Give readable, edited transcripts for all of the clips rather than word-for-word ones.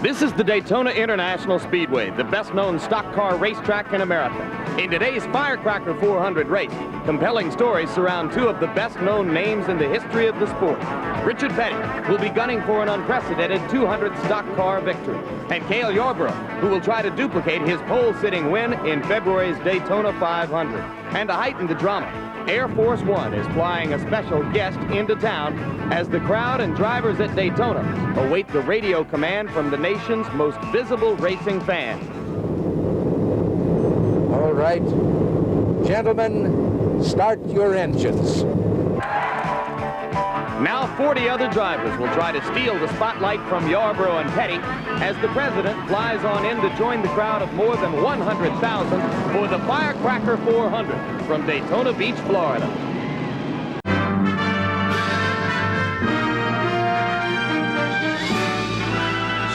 This is the Daytona International Speedway, the best-known stock car racetrack in America. In today's Firecracker 400 race, compelling stories surround two of the best-known names in the history of the sport. Richard Petty will be gunning for an unprecedented 200 stock car victory, and Cale Yarborough, who will try to duplicate his pole-sitting win in February's Daytona 500. And to heighten the drama, Air Force One is flying a special guest into town as the crowd and drivers at Daytona await the radio command from the nation's most visible racing fan. All right, gentlemen, start your engines. Now 40 other drivers will try to steal the spotlight from Yarborough and Petty as the president flies on in to join the crowd of more than 100,000 for the Firecracker 400 from Daytona Beach, Florida.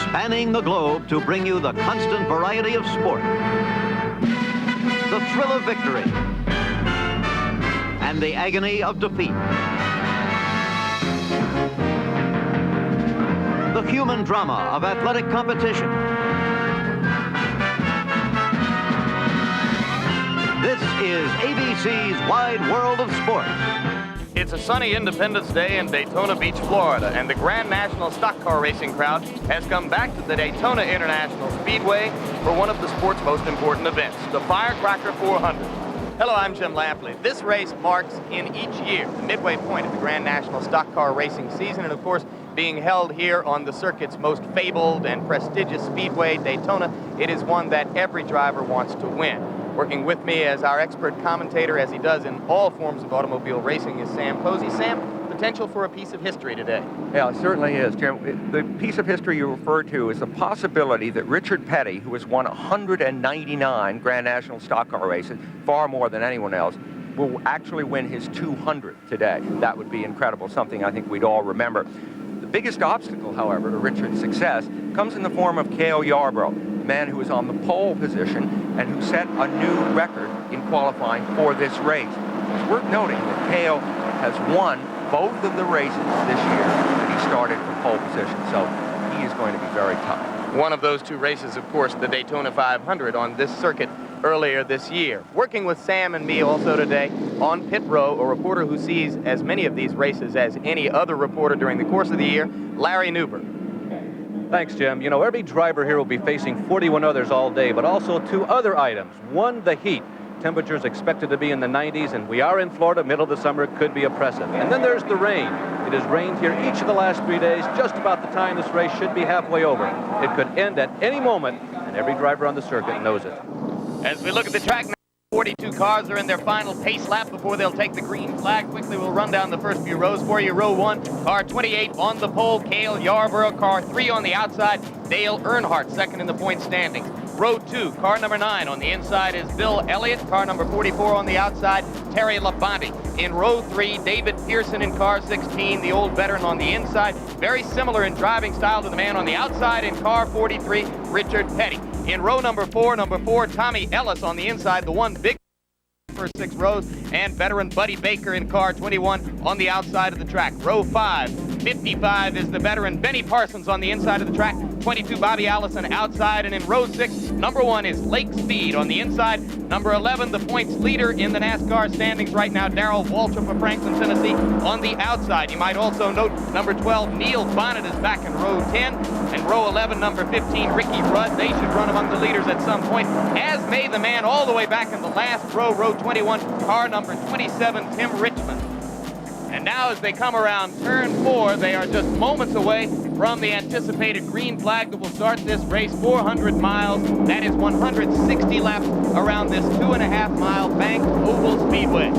Spanning the globe to bring you the constant variety of sport, the thrill of victory, and the agony of defeat. The human drama of athletic competition. This is ABC's Wide World of Sports. It's a sunny Independence Day in Daytona Beach, Florida, and the Grand National Stock Car Racing crowd has come back to the Daytona International Speedway for one of the sport's most important events, the Firecracker 400. Hello, I'm Jim Lampley. This race marks in each year the midway point of the Grand National Stock Car Racing season, and of course, being held here on the circuit's most fabled and prestigious speedway, Daytona, it is one that every driver wants to win. Working with me as our expert commentator, as he does in all forms of automobile racing, is Sam Posey. Sam, potential for a piece of history today. Yeah, it certainly is, Jim. The piece of history you referred to is the possibility that Richard Petty, who has won 199 Grand National Stock Car races, far more than anyone else, will actually win his 200th today. That would be incredible, something I think we'd all remember. The biggest obstacle, however, to Richard's success comes in the form of Cale Yarborough, the man who is on the pole position and who set a new record in qualifying for this race. It's worth noting that Cale has won both of the races this year that he started from pole position, so he is going to be very tough. One of those two races, of course, the Daytona 500 on this circuit earlier this year. Working with Sam and me also today on pit row, a reporter who sees as many of these races as any other reporter during the course of the year, Larry Newberg. Thanks, Jim. You know, every driver here will be facing 41 others all day, but also two other items. One, the heat. Temperatures expected to be in the 90s, and we are in Florida, middle of the summer, could be oppressive. And then there's the rain. It has rained here each of the last 3 days, just about the time this race should be halfway over. It could end at any moment, and every driver on the circuit knows it. As we look at the track now, 42 cars are in their final pace lap before they'll take the green flag. Quickly, we'll run down the first few rows for you. Row 1, car 28 on the pole, Cale Yarborough. Car 3 on the outside, Dale Earnhardt, second in the point standings. Row 2, car number 9 on the inside is Bill Elliott. Car number 44 on the outside, Terry Labonte. In row 3, David Pearson in car 16, the old veteran on the inside. Very similar in driving style to the man on the outside in car 43, Richard Petty. In row number 4, Tommy Ellis on the inside, the one big first 6 rows, and veteran Buddy Baker in car 21 on the outside of the track. Row 5, 55 is the veteran Benny Parsons on the inside of the track, 22 Bobby Allison outside, and in row 6, number 1 is Lake Speed on the inside. Number 11, the points leader in the NASCAR standings right now, Darrell Waltrip of Franklin, Tennessee, on the outside. You might also note number 12, Neil Bonnet is back in row 10, and row 11, number 15, Ricky Rudd. They should run among the leaders at some point, as may the man all the way back in the last row, row 21, car number 27, Tim Richmond. And now as they come around turn 4, they are just moments away from the anticipated green flag that will start this race, 400 miles. That is 160 laps around this 2.5-mile banked oval speedway.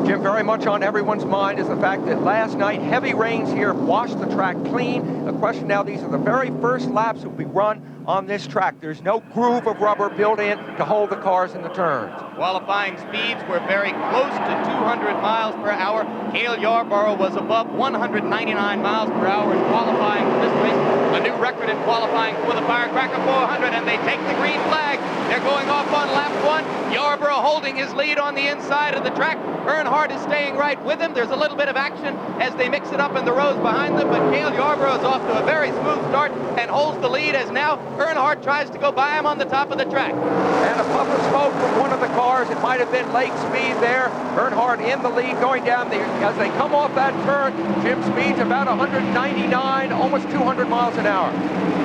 Jim, very much on everyone's mind is the fact that last night heavy rains here washed the track clean. The question now, these are the very first laps that will be run on this track. There's no groove of rubber built in to hold the cars in the turns. Qualifying speeds were very close to 200 miles per hour. Cale Yarborough was above 199 miles per hour in qualifying for this race. A new record in qualifying for the Firecracker 400, and they take the green flag. They're going off on lap 1. Yarborough holding his lead on the inside of the track. Earnhardt is staying right with him. There's a little bit of action as they mix it up in the rows behind them, but Cale Yarborough is off to a very smooth start and holds the lead as now Earnhardt tries to go by him on the top of the track. And a puff of smoke from one of the cars. It might have been Lake Speed there. Earnhardt in the lead going down there. As they come off that turn, Jim Speed's about 199, almost 200 miles an hour.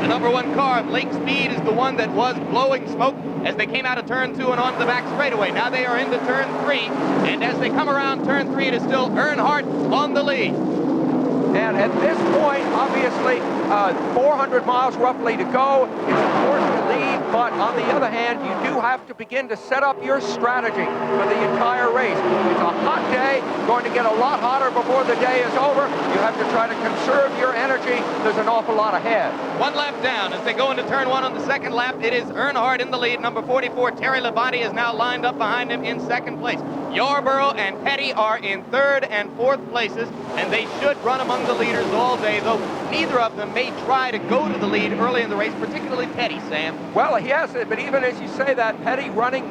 The number 1 car, Lake Speed, is the one that was blowing smoke as they came out of turn 2 and onto the back straightaway. Now they are into turn 3, and as they come around turn 3, it is still Earnhardt on the lead. And at this point, obviously, 400 miles roughly to go. It's important to lead, but on the other hand, you do have to begin to set up your strategy for the entire race. It's a hot day, going to get a lot hotter before the day is over. You have to try to conserve your energy. There's an awful lot ahead. 1 lap down as they go into turn 1 on the second lap. It is Earnhardt in the lead. Number 44, Terry Labonte, is now lined up behind him in second place. Yarborough and Petty are in third and fourth places, and they should run among the leaders all day, though neither of them may try to go to the lead early in the race, particularly Petty, Sam. Well, he has it, but even as you say that, Petty running,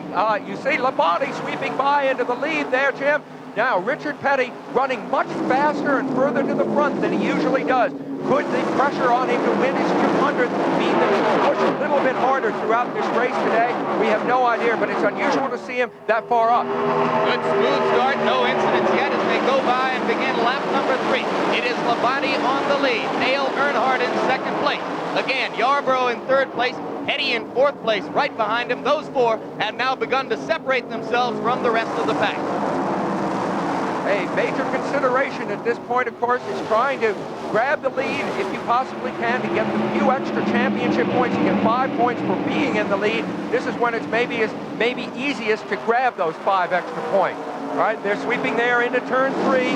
you see Labonte sweeping by into the lead there, Jim. Now, Richard Petty running much faster and further to the front than he usually does. Could the pressure on him to win his 200th mean that he'll push a little bit harder throughout this race today? We have no idea, but it's unusual to see him that far up. Good smooth start, no incidents yet as they go by and begin lap number 3. It is Labonte on the lead, Dale Earnhardt in second place. Again, Yarborough in third place, Petty in fourth place, right behind him. Those 4 have now begun to separate themselves from the rest of the pack. A major consideration at this point, of course, is trying to grab the lead if you possibly can to get the few extra championship points. You get 5 points for being in the lead. This is when it's maybe easiest to grab those 5 extra points. All right, they're sweeping there into turn 3,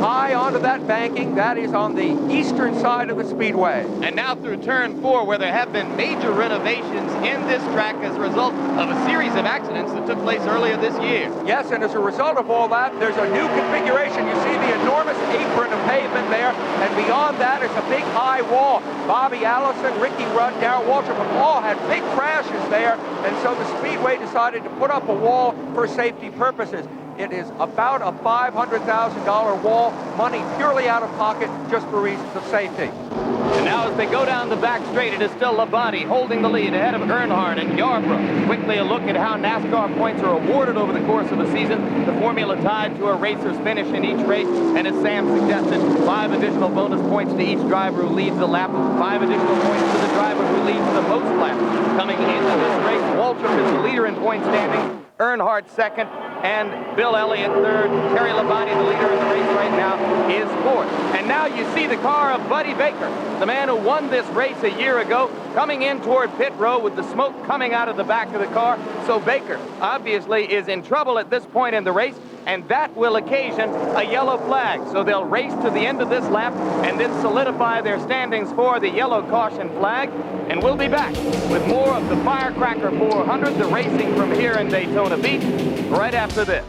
high onto that banking. That is on the eastern side of the Speedway. And now through turn 4, where there have been major renovations in this track as a result of a series of accidents that took place earlier this year. Yes, and as a result of all that, there's a new configuration. You see the enormous apron of pavement there, and beyond that is a big high wall. Bobby Allison, Ricky Rudd, Darrell Waltrip have all had big crashes there, and so the Speedway decided to put up a wall for safety purposes. It is about a $500,000 wall, money purely out of pocket just for reasons of safety. And now as they go down the back straight, it is still Labonte holding the lead ahead of Earnhardt and Yarborough. Quickly a look at how NASCAR points are awarded over the course of a season. The formula tied to a racer's finish in each race, and as Sam suggested, 5 additional bonus points to each driver who leads the lap, 5 additional points to the driver who leads the most laps. Coming into this race, Waltrip is the leader in point standings, Earnhardt second, and Bill Elliott third. Terry Labonte, the leader in the race right now, is fourth. And now you see the car of Buddy Baker, the man who won this race a year ago, coming in toward pit row with the smoke coming out of the back of the car. So Baker obviously is in trouble at this point in the race, and that will occasion a yellow flag. So they'll race to the end of this lap and then solidify their standings for the yellow caution flag. And we'll be back with more of the Firecracker 400, the racing from here in Daytona Beach, right after this.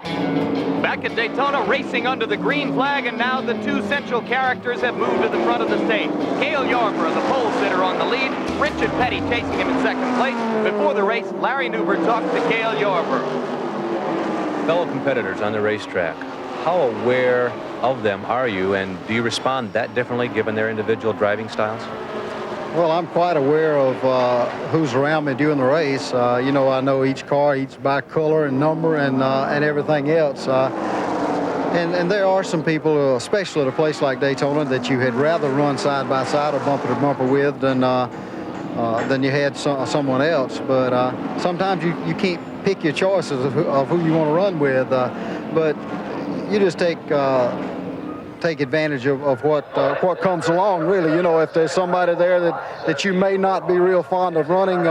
Back at Daytona, racing under the green flag, and now the 2 central characters have moved to the front of the stage. Cale Yarborough, the pole sitter, on the lead. Richard Petty chasing him in second place. Before the race, Larry Newbert talked to Cale Yarborough. Fellow competitors on the racetrack, how aware of them are you, and do you respond that differently given their individual driving styles? Well, I'm quite aware of who's around me during the race. You know, I know each car, each by color and number and everything else. And there are some people, especially at a place like Daytona, that you had rather run side by side or bumper to bumper with than you had someone else. But sometimes you can't pick your choices of who you want to run with. But you just take advantage of what comes along, really. You know, if there's somebody there that you may not be real fond of running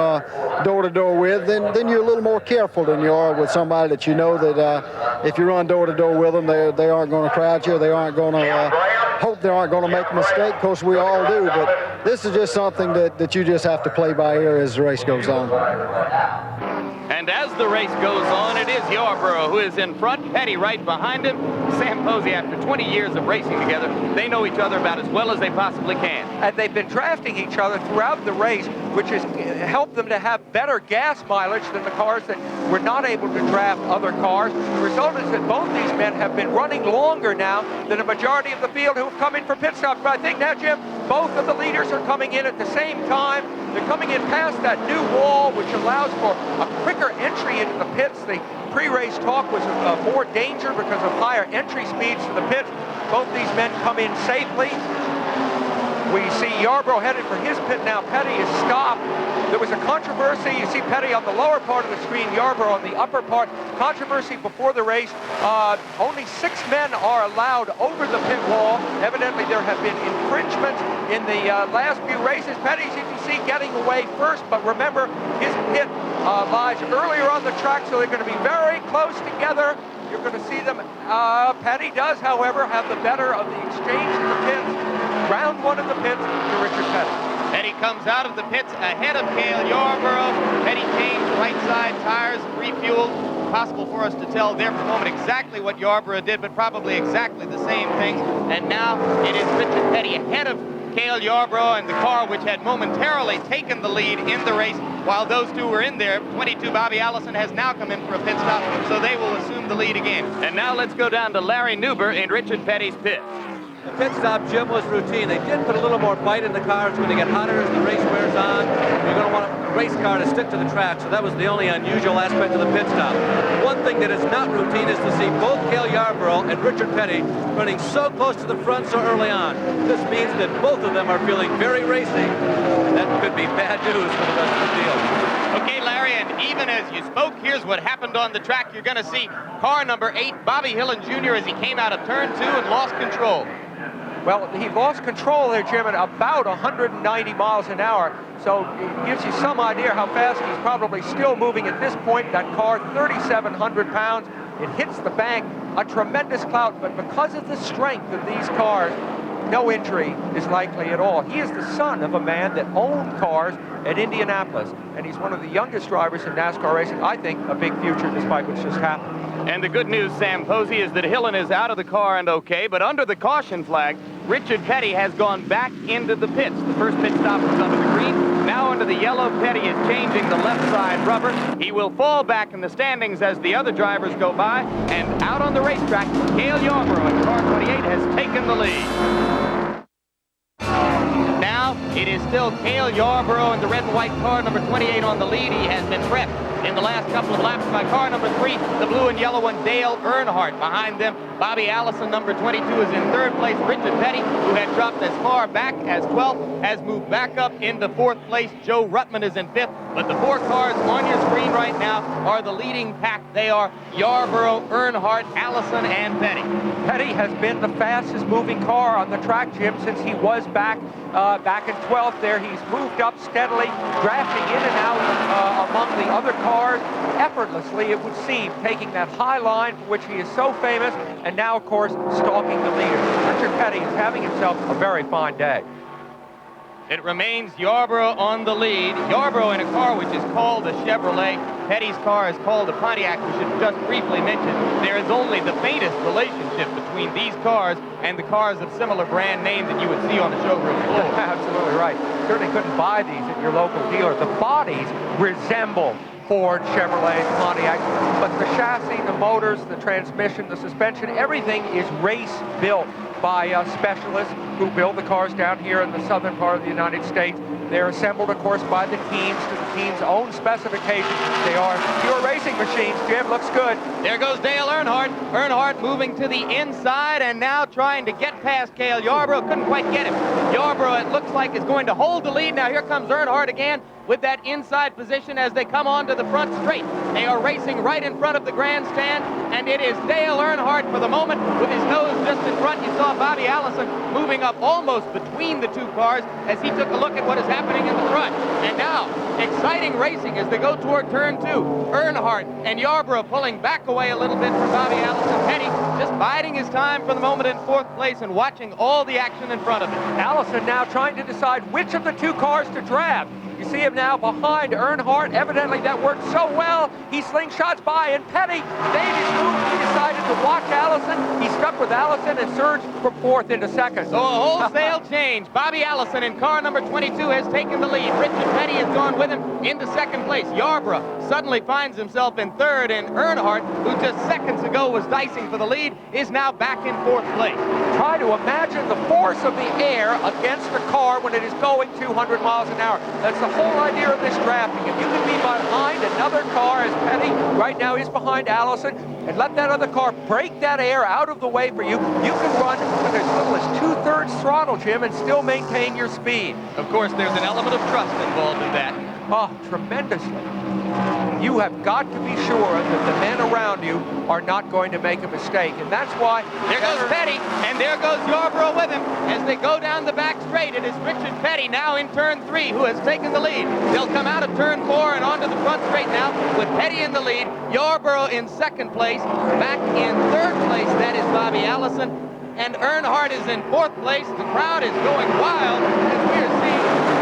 door-to-door with, then you're a little more careful than you are with somebody that you know that if you run door-to-door with them, they aren't going to crowd you. They aren't going to hope they aren't going to make a mistake. Of course, we all do, but this is just something that you just have to play by ear as the race goes on. And as the race goes on, it is Yarborough who is in front, Petty right behind him. Sam Posey, after 20 years of racing together, they know each other about as well as they possibly can. And they've been drafting each other throughout the race, which has helped them to have better gas mileage than the cars that were not able to draft other cars. The result is that both these men have been running longer now than a majority of the field who have come in for pit stops. But I think now, Jim, both of the leaders are coming in at the same time. They're coming in past that new wall, which allows for a quicker entry into the pits. The pre-race talk was more danger because of higher entry speeds to the pits. Both these men come in safely. We see Yarborough headed for his pit now. Petty is stopped. There was a controversy. You see Petty on the lower part of the screen, Yarborough on the upper part. Controversy before the race. Only 6 men are allowed over the pit wall. Evidently, there have been infringements in the last few races. Petty's, you can see, getting away first. But remember, his pit lies earlier on the track, so they're going to be very close together. You're going to see them. Petty does, however, have the better of the exchange in the pits. Round 1 of the pits to Richard Petty. Petty comes out of the pits ahead of Cale Yarborough. Petty changed right side tires, refueled. Possible for us to tell there for a moment exactly what Yarborough did, but probably exactly the same thing. And now it is Richard Petty ahead of Cale Yarborough and the car which had momentarily taken the lead in the race while those two were in there. 22 Bobby Allison has now come in for a pit stop, so they will assume the lead again. And now let's go down to Larry Newber in Richard Petty's pit. The pit stop, Jim, was routine. They did put a little more bite in the car. It's going to get hotter as the race wears on. You're going to want a race car to stick to the track, so that was the only unusual aspect of the pit stop. One thing that is not routine is to see both Cale Yarborough and Richard Petty running so close to the front so early on. This means that both of them are feeling very racy, and that could be bad news for the rest of the field. Okay, Larry, and even as you spoke, here's what happened on the track. You're going to see car number 8, Bobby Hillin Jr., as he came out of turn 2 and lost control. Well, he lost control there, Jim, at about 190 miles an hour. So it gives you some idea how fast he's probably still moving at this point. That car, 3,700 pounds. It hits the bank, a tremendous clout. But because of the strength of these cars, no injury is likely at all. He is the son of a man that owned cars at Indianapolis, and he's one of the youngest drivers in NASCAR racing. I think a big future despite what's just happened. And the good news, Sam Posey, is that Hillin is out of the car and okay, but under the caution flag, Richard Petty has gone back into the pits. The first pit stop was under the green. Now under the yellow, Petty is changing the left side rubber. He will fall back in the standings as the other drivers go by, and out on the racetrack, Cale Yarborough in car 28 has taken the lead. Now it is still Cale Yarborough in the red and white car number 28 on the lead. He has been prepped in the last couple of laps by car number 3, the blue and yellow one, Dale Earnhardt. Behind them, Bobby Allison, number 22, is in 3rd place. Richard Petty, who had dropped as far back as 12th, has moved back up into 4th place. Joe Ruttman is in 5th. But the 4 cars on your screen right now are the leading pack. They are Yarborough, Earnhardt, Allison, and Petty. Petty has been the fastest moving car on the track, Jim, since he was back in 12th there. He's moved up steadily, drafting in and out among the other cars effortlessly, it would seem, taking that high line for which he is so famous, and now, of course, stalking the leader. Richard Petty is having himself a very fine day. It remains Yarborough on the lead. Yarborough in a car which is called a Chevrolet. Petty's car is called a Pontiac. We should just briefly mention there is only the faintest relationship between these cars and the cars of similar brand name that you would see on the showroom floor. Absolutely right. Certainly couldn't buy these at your local dealer. The bodies resemble Ford, Chevrolet, Pontiac, but the chassis, the motors, the transmission, the suspension, everything is race built by specialists who build the cars down here in the southern part of the United States. They're assembled, of course, by the teams to the team's own specifications. They are pure racing machines. Jim, looks good. There goes Dale Earnhardt. Earnhardt moving to the inside and now trying to get past Cale Yarborough. Couldn't quite get him. Yarborough, it looks like, is going to hold the lead. Now here comes Earnhardt again with that inside position as they come onto the front straight. They are racing right in front of the grandstand, and it is Dale Earnhardt for the moment with his nose just in front. You saw Bobby Allison moving up almost between the 2 cars as he took a look at what is happening in the front. And now, exciting racing as they go toward turn 2. Earnhardt and Yarborough pulling back away a little bit from Bobby Allison. Petty just biding his time for the moment in 4th place and watching all the action in front of him. Allison now trying to decide which of the 2 cars to draft. You see him now behind Earnhardt. Evidently that worked so well. He slingshots by, and Petty made his move. He decided to watch Allison. He stuck with Allison and surged from 4th into 2nd. So a wholesale change. Bobby Allison in car number 22 has taken the lead. Richard Petty has gone with him into 2nd place. Yarborough suddenly finds himself in 3rd, and Earnhardt, who just seconds ago was dicing for the lead, is now back in 4th place. Try to imagine the force of the air against a car when it is going 200 miles an hour. That's the whole idea of this drafting. If you can be behind another car, as Petty right now is behind Allison, and let that other car break that air out of the way for you, you can run with as little as 2/3 throttle, Jim, and still maintain your speed. Of course, there's an element of trust involved in that. Oh, tremendously. You have got to be sure that the men around you are not going to make a mistake, and that's why... There goes Petty, and there goes Yarborough with him. As they go down the back straight, it is Richard Petty now in turn 3 who has taken the lead. They'll come out of turn 4 and onto the front straight now with Petty in the lead, Yarborough in 2nd place, back in 3rd place, that is Bobby Allison, and Earnhardt is in 4th place. The crowd is going wild as we are seeing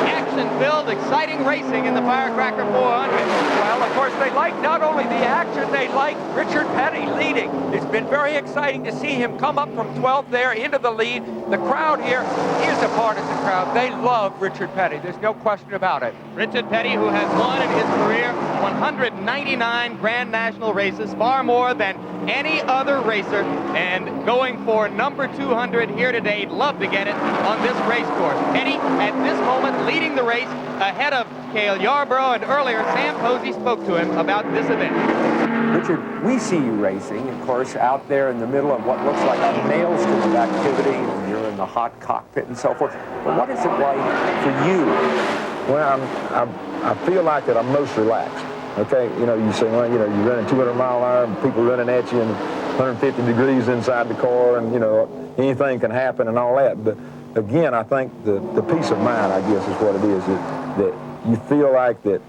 action-filled, exciting racing in the Firecracker 400. Well, of course, they like not only the action, they like Richard Petty leading. It's been very exciting to see him come up from 12th there into the lead. The crowd here is a partisan crowd. They love Richard Petty. There's no question about it. Richard Petty, who has won in his career 199 Grand National races, far more than any other racer, and going for number 200 here today. Love to get it on this race course. Petty, at this moment, leading the race ahead of Cale Yarborough, and earlier Sam Posey spoke to him about this event. Richard, we see you racing, of course, out there in the middle of what looks like a maelstrom of activity, and you're in the hot cockpit and so forth. But what is it like for you? Well, I feel like that I'm most relaxed. Okay, you know, you say, well, you know, you're running 200 mile an hour, and people running at you, and 150 degrees inside the car, and, you know, anything can happen and all that. But again, I think the peace of mind, I guess, is what it is, that you feel like that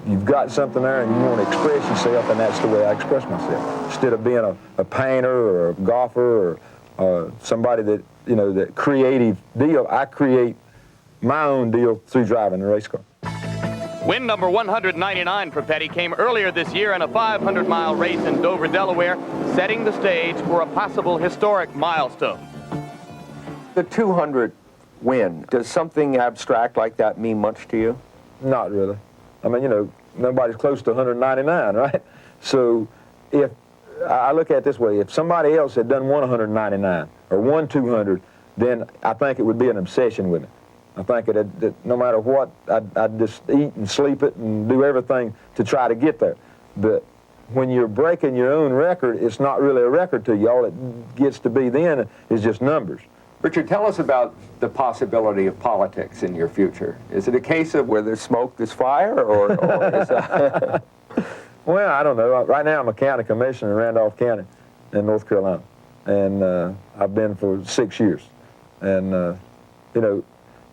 you've got something there and you want to express yourself, and that's the way I express myself. Instead of being a painter or a golfer or somebody that, you know, that creative deal, I create my own deal through driving a race car. Win number 199 for Petty came earlier this year in a 500-mile race in Dover, Delaware, setting the stage for a possible historic milestone. The 200 win, does something abstract like that mean much to you? Not really. I mean, you know, nobody's close to 199, right? So if I look at it this way, if somebody else had done 199 or won 200, then I think it would be an obsession with it. I think that no matter what, I'd just eat and sleep it and do everything to try to get there. But when you're breaking your own record, it's not really a record to you. All it gets to be then is just numbers. Richard, tell us about the possibility of politics in your future. Is it a case of where there's smoke, there's fire, or is that... Well, I don't know. Right now I'm a county commissioner in Randolph County in North Carolina. And I've been for 6 years. And, you know,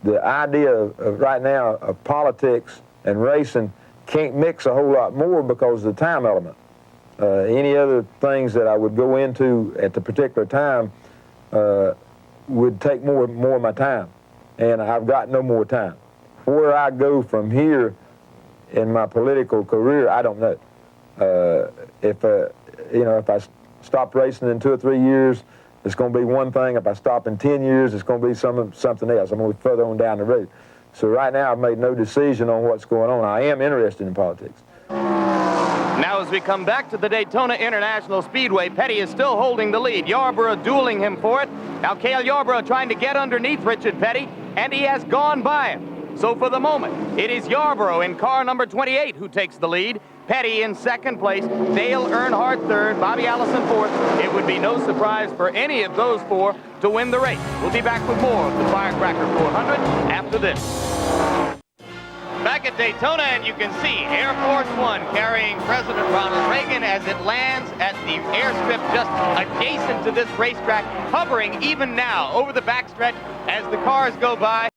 the idea of right now of politics and racing can't mix a whole lot more because of the time element. Any other things that I would go into at the particular time would take more of my time, and I've got no more time. Where I go from here in my political career, I don't know. If I stop racing in 2 or 3 years, it's going to be one thing. If I stop in 10 years, it's going to be something else. I'm going to be further on down the road. So right now, I've made no decision on what's going on. I am interested in politics. Now as we come back to the Daytona International Speedway, Petty is still holding the lead. Yarborough dueling him for it. Now Cale Yarborough trying to get underneath Richard Petty, and he has gone by him. So for the moment, it is Yarborough in car number 28 who takes the lead. Petty in 2nd place, Dale Earnhardt 3rd, Bobby Allison 4th. It would be no surprise for any of those 4 to win the race. We'll be back with more of the Firecracker 400 after this. Back at Daytona, and you can see Air Force One carrying President Ronald Reagan as it lands at the airstrip just adjacent to this racetrack, hovering even now over the backstretch as the cars go by.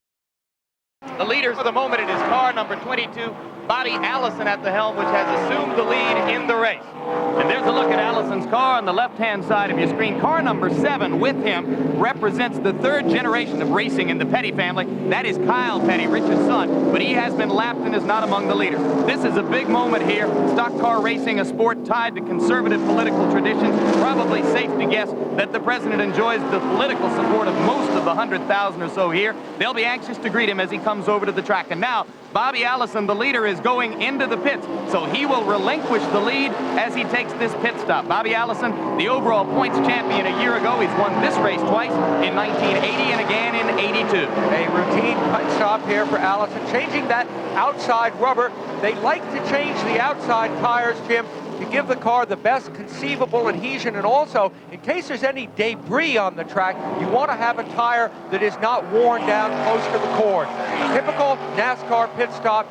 The leader for the moment, it is car number 22, Bobby Allison at the helm, which has assumed the lead in the race. And there's a look at Allison's car on the left-hand side of your screen. Car number 7 with him represents the 3rd generation of racing in the Petty family. That is Kyle Petty, Richard's son, but he has been lapped and is not among the leaders. This is a big moment here. Stock car racing, a sport tied to conservative political traditions. Probably safe to guess that the president enjoys the political support of most of the 100,000 or so here. They'll be anxious to greet him as he comes over to the track. And now, Bobby Allison, the leader, is going into the pits, so he will relinquish the lead as he takes this pit stop. Bobby Allison, the overall points champion a year ago. He's won this race twice, in 1980 and again in 82. A routine pit stop here for Allison, changing that outside rubber. They like to change the outside tires, Jim, to give the car the best conceivable adhesion, and also, in case there's any debris on the track, you want to have a tire that is not worn down close to the cord. Typical NASCAR pit stop,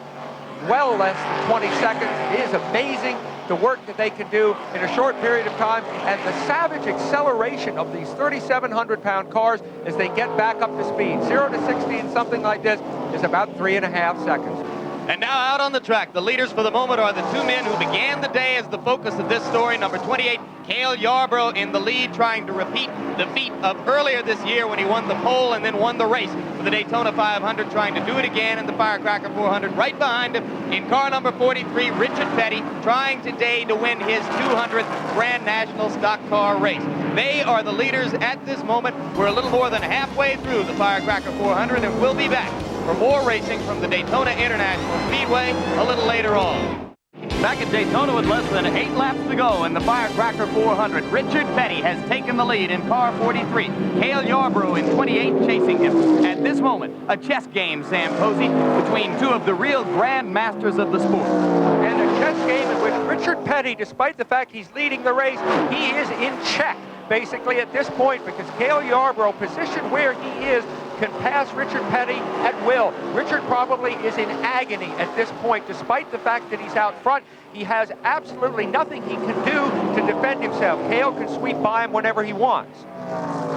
well less than 20 seconds. It is amazing the work that they can do in a short period of time, and the savage acceleration of these 3,700-pound cars as they get back up to speed. 0 to 60 in something like this is about 3.5 seconds. And now out on the track, the leaders for the moment are the 2 men who began the day as the focus of this story. Number 28, Cale Yarborough in the lead, trying to repeat the feat of earlier this year when he won the pole and then won the race for the Daytona 500, trying to do it again in the Firecracker 400. Right behind him, in car number 43, Richard Petty, trying today to win his 200th Grand National Stock Car race. They are the leaders at this moment. We're a little more than halfway through the Firecracker 400, and we'll be back for more racing from the Daytona International Speedway a little later on. Back at Daytona with less than 8 laps to go in the Firecracker 400, Richard Petty has taken the lead in car 43. Cale Yarborough in 28 chasing him. At this moment, a chess game, Sam Posey, between 2 of the real grand masters of the sport. And a chess game in which Richard Petty, despite the fact he's leading the race, he is in check basically at this point, because Cale Yarborough, positioned where he is, can pass Richard Petty at will. Richard probably is in agony at this point, despite the fact that he's out front. He has absolutely nothing he can do to defend himself. Cale can sweep by him whenever he wants.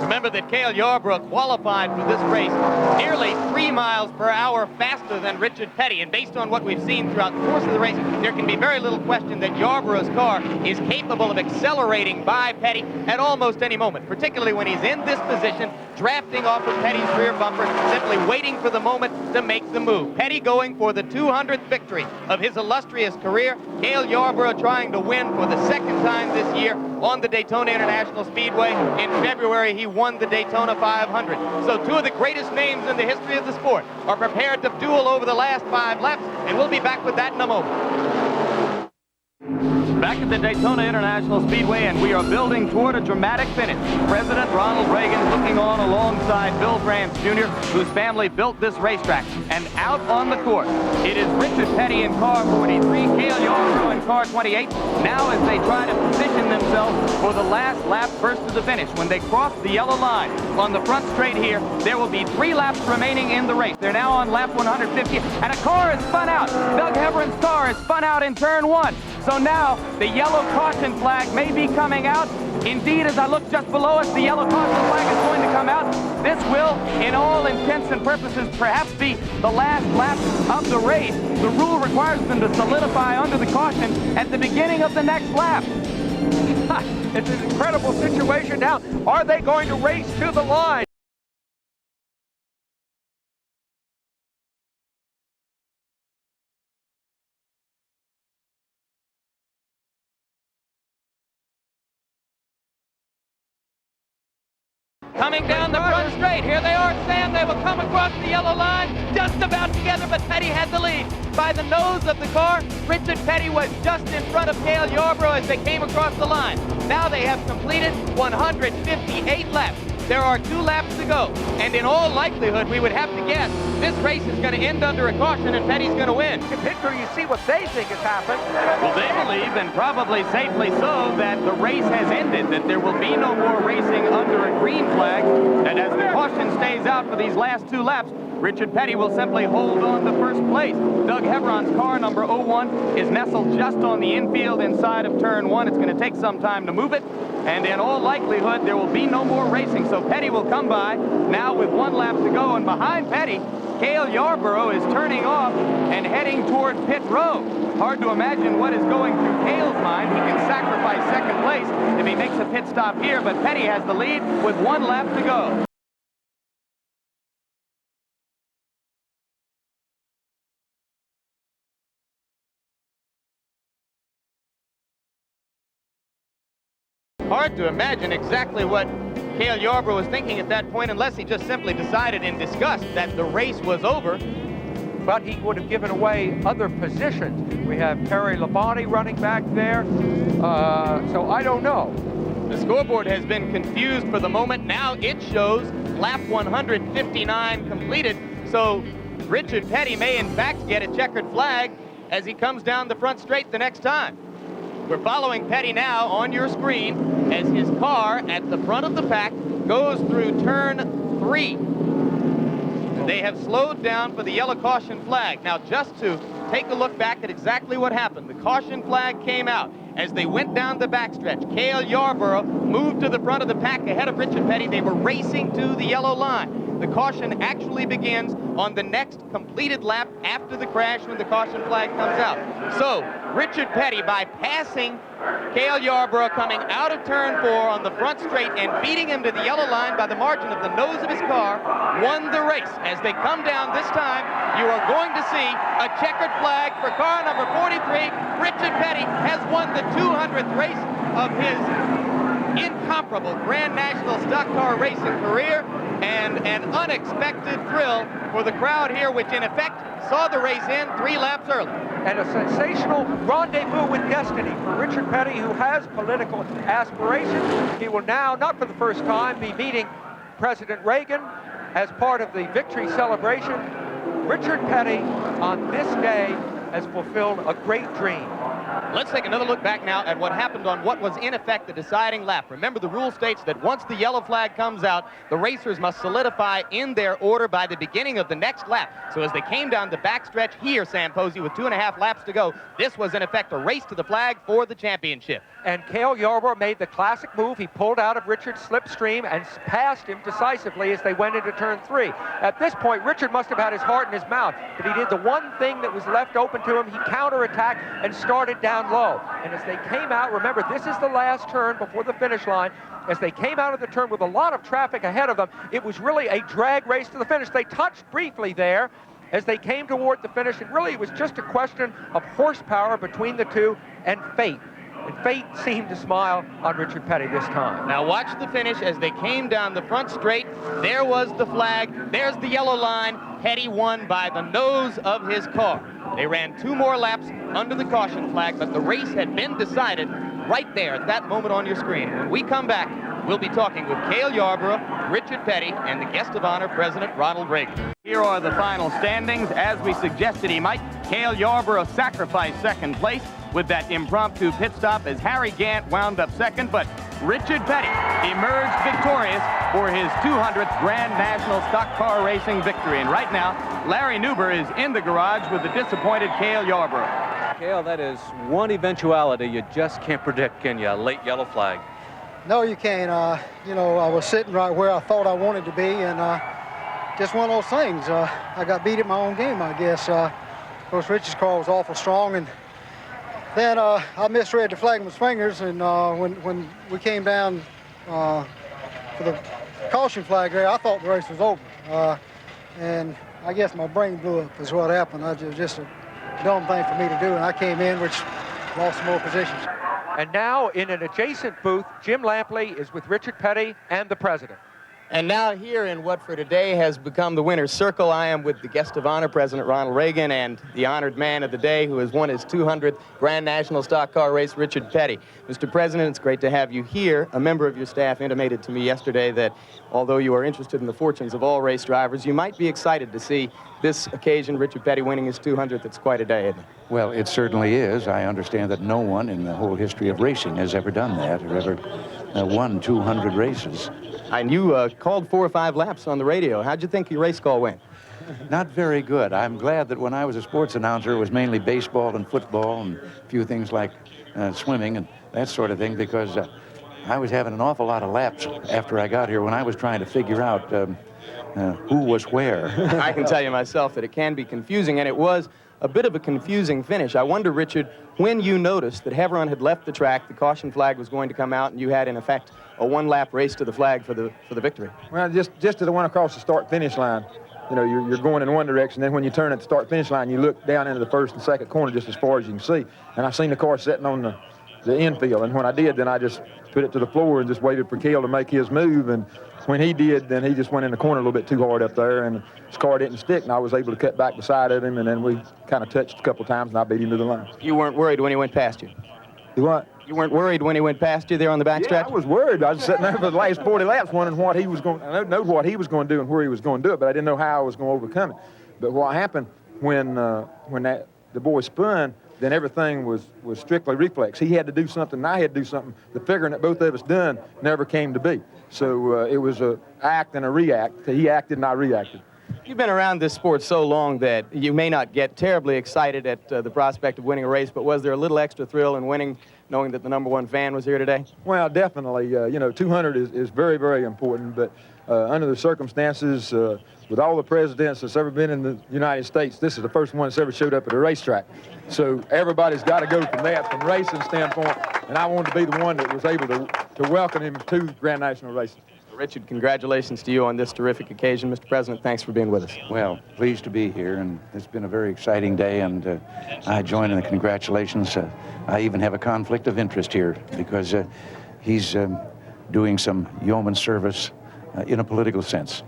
Remember that Cale Yarborough qualified for this race nearly 3 miles per hour faster than Richard Petty, and based on what we've seen throughout the course of the race, there can be very little question that Yarborough's car is capable of accelerating by Petty at almost any moment, particularly when he's in this position, drafting off of Petty's rear bumper, simply waiting for the moment to make the move. Petty going for the 200th victory of his illustrious career. Cale Yarborough trying to win for the 2nd time this year on the Daytona International Speedway. In February, he won the Daytona 500. So 2 of the greatest names in the history of the sport are prepared to duel over the last 5 laps, and we'll be back with that in a moment. Back at the Daytona International Speedway, and we are building toward a dramatic finish. President Ronald Reagan looking on alongside Bill Grant Jr., whose family built this racetrack. And out on the course, it is Richard Petty in car 43, Cale Yarborough in car 28. Now as they try to position themselves for the last lap first to the finish. When they cross the yellow line on the front straight here, there will be 3 laps remaining in the race. They're now on lap 150, and a car is spun out. Doug Heveron's car is spun out in turn 1. So now the yellow caution flag may be coming out. Indeed, as I look just below us, the yellow caution flag is going to come out. This will, in all intents and purposes, perhaps be the last lap of the race. The rule requires them to solidify under the caution at the beginning of the next lap. It's an incredible situation now. Are they going to race to the line? Coming down the front straight. Here they are, Sam. They will come across the yellow line just about together, but Petty had the lead. By the nose of the car, Richard Petty was just in front of Cale Yarborough as they came across the line. Now they have completed 158 laps. There are 2 laps to go, and in all likelihood, we would have to guess this race is going to end under a caution, and Petty's going to win. Victor, you see what they think has happened. Well, they believe, and probably safely so, that the race has ended, that there will be no more racing under a green flag, and as the caution stays out for these last 2 laps, Richard Petty will simply hold on to first place. Doug Hebron's car, number 01, is nestled just on the infield inside of turn 1. It's going to take some time to move it, and in all likelihood, there will be no more racing. So Petty will come by now with 1 lap to go, and behind Petty, Cale Yarborough is turning off and heading toward pit row. Hard to imagine what is going through Cale's mind. He can sacrifice second place if he makes a pit stop here, but Petty has the lead with 1 lap to go. Hard to imagine exactly what Cale Yarborough was thinking at that point, unless he just simply decided in disgust that the race was over. But he would have given away other positions. We have Terry Labonte running back there, so I don't know. The scoreboard has been confused for the moment. Now it shows lap 159 completed, so Richard Petty may in fact get a checkered flag as he comes down the front straight the next time. We're following Petty now on your screen as his car at the front of the pack goes through turn 3. They have slowed down for the yellow caution flag. Now, just to take a look back at exactly what happened, the caution flag came out as they went down the backstretch. Cale Yarborough moved to the front of the pack ahead of Richard Petty. They were racing to the yellow line. The caution actually begins on the next completed lap after the crash when the caution flag comes out. So, Richard Petty, by passing Cale Yarborough coming out of turn 4 on the front straight and beating him to the yellow line by the margin of the nose of his car, won the race. As they come down this time, you are going to see a checkered flag for car number 43. Richard Petty has won the 200th race of his incomparable Grand National stock car racing career, and an unexpected thrill for the crowd here, which in effect saw the race end 3 laps early. And a sensational rendezvous with destiny for Richard Petty, who has political aspirations. He will now, not for the first time, be meeting President Reagan as part of the victory celebration. Richard Petty, on this day, has fulfilled a great dream. Let's take another look back now at what happened on what was in effect the deciding lap. Remember, the rule states that once the yellow flag comes out, the racers must solidify in their order by the beginning of the next lap. So as they came down the backstretch here, Sam Posey, with 2.5 laps to go, this was in effect a race to the flag for the championship. And Cale Yarborough made the classic move. He pulled out of Richard's slipstream and passed him decisively as they went into turn 3. At this point, Richard must have had his heart in his mouth, but he did the one thing that was left open to him. He counterattacked and started down low. And as they came out, remember, this is the last turn before the finish line. As they came out of the turn with a lot of traffic ahead of them, it was really a drag race to the finish. They touched briefly there as they came toward the finish, and really it was just a question of horsepower between the two and fate. And fate seemed to smile on Richard Petty this time. Now watch the finish as they came down the front straight. There was the flag. There's the yellow line. Petty won by the nose of his car. They ran 2 more laps under the caution flag, but the race had been decided right there at that moment on your screen. When we come back, we'll be talking with Cale Yarborough, Richard Petty, and the guest of honor, President Ronald Reagan. Here are the final standings. As we suggested he might, Cale Yarborough sacrificed second place with that impromptu pit stop as Harry Gant wound up second, but Richard Petty emerged victorious for his 200th Grand National Stock Car Racing victory. And right now, Larry Newber is in the garage with the disappointed Cale Yarborough. Cale, that is one eventuality you just can't predict, can you? A late yellow flag. No, you can't. You know, I was sitting right where I thought I wanted to be, and just one of those things. I got beat at my own game, I guess. Of course, Richard's car was awful strong, and then I misread the flagman's fingers, and when we came down for the caution flag there, I thought the race was over. And I guess my brain blew up is what happened. It was just a dumb thing for me to do, and I came in, which lost some more positions. And now, in an adjacent booth, Jim Lampley is with Richard Petty and the president. And now here in what for today has become the winner's circle, I am with the guest of honor, President Ronald Reagan, and the honored man of the day who has won his 200th Grand National Stock Car Race, Richard Petty. Mr. President, it's great to have you here. A member of your staff intimated to me yesterday that although you are interested in the fortunes of all race drivers, you might be excited to see this occasion, Richard Petty winning his 200th. It's quite a day, isn't it? Well, it certainly is. I understand that no one in the whole history of racing has ever done that or ever won 200 races. And you called 4 or 5 laps on the radio. How'd you think your race call went? not very good. I'm glad that when I was a sports announcer, it was mainly baseball and football and a few things like swimming and that sort of thing, because I was having an awful lot of laps after I got here when I was trying to figure out who was where. I can tell you myself that it can be confusing, and it was a bit of a confusing finish. I wonder, Richard, when you noticed that Heveron had left the track, the caution flag was going to come out, and you had, in effect, a one-lap race to the flag for the victory. Well, just to the one across the start-finish line. You know, you're going in one direction, then when you turn at the start-finish line, you look down into the first and second corner just as far as you can see. And I seen the car sitting on the infield, and when I did, then I just put it to the floor and just waited for Cale to make his move, and when he did, then he just went in the corner a little bit too hard up there, and his car didn't stick, and I was able to cut back beside of him, and then we kind of touched a couple times, and I beat him to the line. You weren't worried when he went past you? You what? You weren't worried when he went past you there on the backstretch? Yeah, I was worried. I was sitting there for the last 40 laps wondering what he was going to, I know what he was going to do and where he was going to do it, but I didn't know how I was going to overcome it. But what happened when the boy spun, then everything was strictly reflex. He had to do something, and I had to do something. The figuring that both of us done never came to be. So it was a act and a react. He acted and I reacted. You've been around this sport so long that you may not get terribly excited at the prospect of winning a race, but was there a little extra thrill in winning, knowing that the #1 fan was here today? Well, definitely. You know, 200 is very, very important, but under the circumstances, with all the presidents that's ever been in the United States, this is the first one that's ever showed up at a racetrack. So everybody's got to go from that, from racing standpoint, and I wanted to be the one that was able to welcome him to Grand National Racing. Richard, congratulations to you on this terrific occasion. Mr. President, thanks for being with us. Well, pleased to be here, and it's been a very exciting day, and I join in the congratulations. I even have a conflict of interest here because he's doing some yeoman service in a political sense.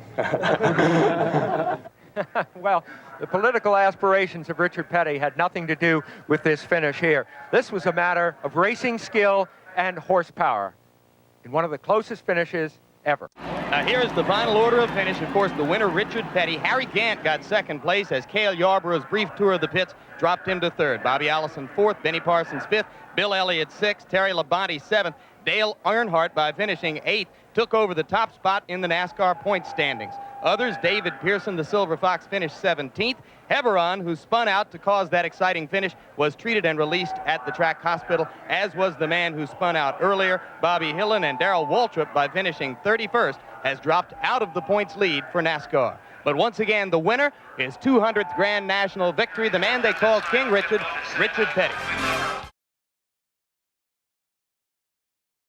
Well, the political aspirations of Richard Petty had nothing to do with this finish here. This was a matter of racing skill and horsepower in one of the closest finishes ever. Here's the final order of finish. Of course, the winner, Richard Petty. Harry Gant got second place as Cale Yarborough's brief tour of the pits dropped him to third. Bobby Allison fourth, Benny Parsons fifth, Bill Elliott sixth, Terry Labonte seventh. Dale Earnhardt, by finishing eighth, took over the top spot in the NASCAR point standings. Others, David Pearson, the Silver Fox, finished 17th. Heveron, who spun out to cause that exciting finish, was treated and released at the track hospital, as was the man who spun out earlier. Bobby Hillen and Darrell Waltrip, by finishing 31st, has dropped out of the points lead for NASCAR. But once again, the winner is 200th Grand National victory, the man they call King Richard, Richard Petty.